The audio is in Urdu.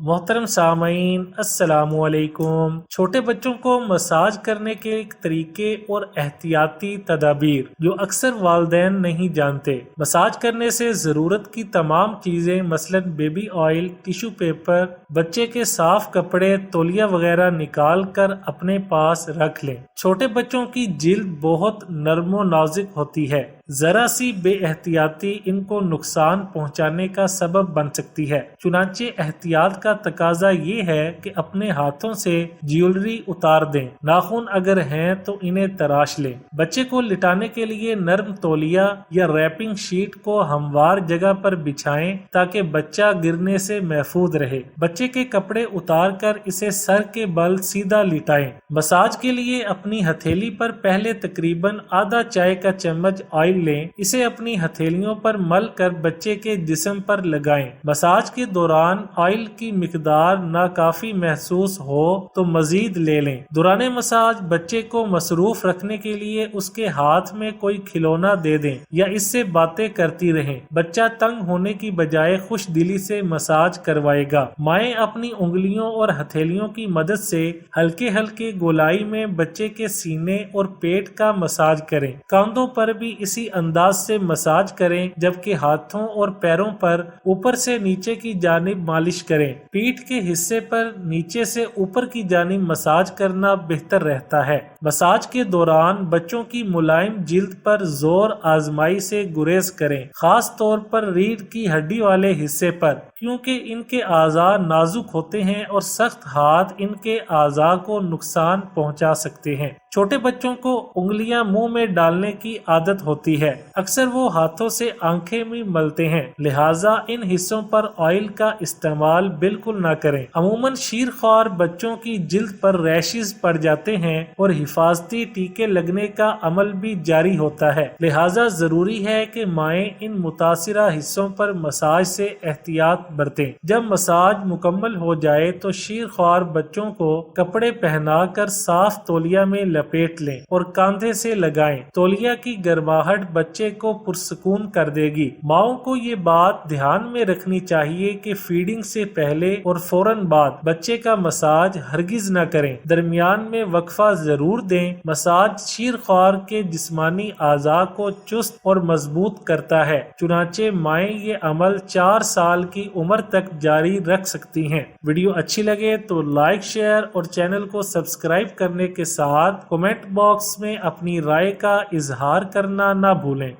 محترم سامعین السلام علیکم۔ چھوٹے بچوں کو مساج کرنے کے طریقے اور احتیاطی تدابیر جو اکثر والدین نہیں جانتے۔ مساج کرنے سے ضرورت کی تمام چیزیں مثلاً بیبی آئل، ٹیشو پیپر، بچے کے صاف کپڑے، تولیہ وغیرہ نکال کر اپنے پاس رکھ لیں۔ چھوٹے بچوں کی جلد بہت نرم و نازک ہوتی ہے، ذرا سی بے احتیاطی ان کو نقصان پہنچانے کا سبب بن سکتی ہے۔ چنانچہ احتیاط کا تقاضا یہ ہے کہ اپنے ہاتھوں سے جیولری اتار دیں، ناخن اگر ہیں تو انہیں تراش لیں۔ بچے کو لٹانے کے لیے نرم تولیہ یا ریپنگ شیٹ کو ہموار جگہ پر بچھائیں تاکہ بچہ گرنے سے محفوظ رہے۔ بچے کے کپڑے اتار کر اسے سر کے بل سیدھا لٹائیں۔ مساج کے لیے اپنی ہتھیلی پر پہلے تقریباً آدھا چائے کا چمچ آئل لیں، اسے اپنی ہتھیلیوں پر مل کر بچے کے جسم پر لگائیں۔ مساج کے دوران آئل کی مقدار ناکافی محسوس ہو تو مزید لے لیں۔ دوران مساج بچے کو مصروف رکھنے کے لیے اس کے ہاتھ میں کوئی کھلونا دے دیں یا اس سے باتیں کرتی رہیں۔ بچہ تنگ ہونے کی بجائے خوش دلی سے مساج کروائے گا۔ مائیں اپنی انگلیوں اور ہتھیلیوں کی مدد سے ہلکے ہلکے گولائی میں بچے کے سینے اور پیٹ کا مساج کریں۔ کاندھوں پر بھی اسی انداز سے مساج کریں، جبکہ ہاتھوں اور پیروں پر اوپر سے نیچے کی جانب مالش کریں۔ پیٹھ کے حصے پر نیچے سے اوپر کی جانب مساج کرنا بہتر رہتا ہے۔ مساج کے دوران بچوں کی ملائم جلد پر زور آزمائی سے گریز کریں، خاص طور پر ریڑھ کی ہڈی والے حصے پر، کیونکہ ان کے اعضاء نازک ہوتے ہیں اور سخت ہاتھ ان کے اعضاء کو نقصان پہنچا سکتے ہیں۔ چھوٹے بچوں کو انگلیاں منہ میں ڈالنے کی عادت ہوتی ہے، اکثر وہ ہاتھوں سے آنکھیں بھی ملتے ہیں، لہٰذا ان حصوں پر آئل کا استعمال بالکل نہ کریں۔ عموماً شیر خوار بچوں کی جلد پر ریشز پڑ جاتے ہیں اور حفاظتی ٹیکے لگنے کا عمل بھی جاری ہوتا ہے، لہٰذا ضروری ہے کہ مائیں ان متاثرہ حصوں پر مساج سے احتیاط برتیں۔ جب مساج مکمل ہو جائے تو شیر خوار بچوں کو کپڑے پہنا کر صاف تولیہ میں لپیٹ لیں اور کاندھے سے لگائیں۔ تولیہ کی گرماہٹ بچے کو پرسکون کر دے گی۔ ماؤں کو یہ بات دھیان میں رکھنی چاہیے کہ فیڈنگ سے پہلے اور فوراً بعد بچے کا مساج ہرگز نہ کریں، درمیان میں وقفہ ضرور دیں۔ مساج شیر خوار کے جسمانی اعضاء کو چست اور مضبوط کرتا ہے، چنانچہ مائیں یہ عمل 4 سال کی عمر تک جاری رکھ سکتی ہیں۔ ویڈیو اچھی لگے تو لائک، شیئر اور چینل کو سبسکرائب کرنے کے ساتھ کمنٹ باکس میں اپنی رائے کا اظہار کرنا نہ بھولیں۔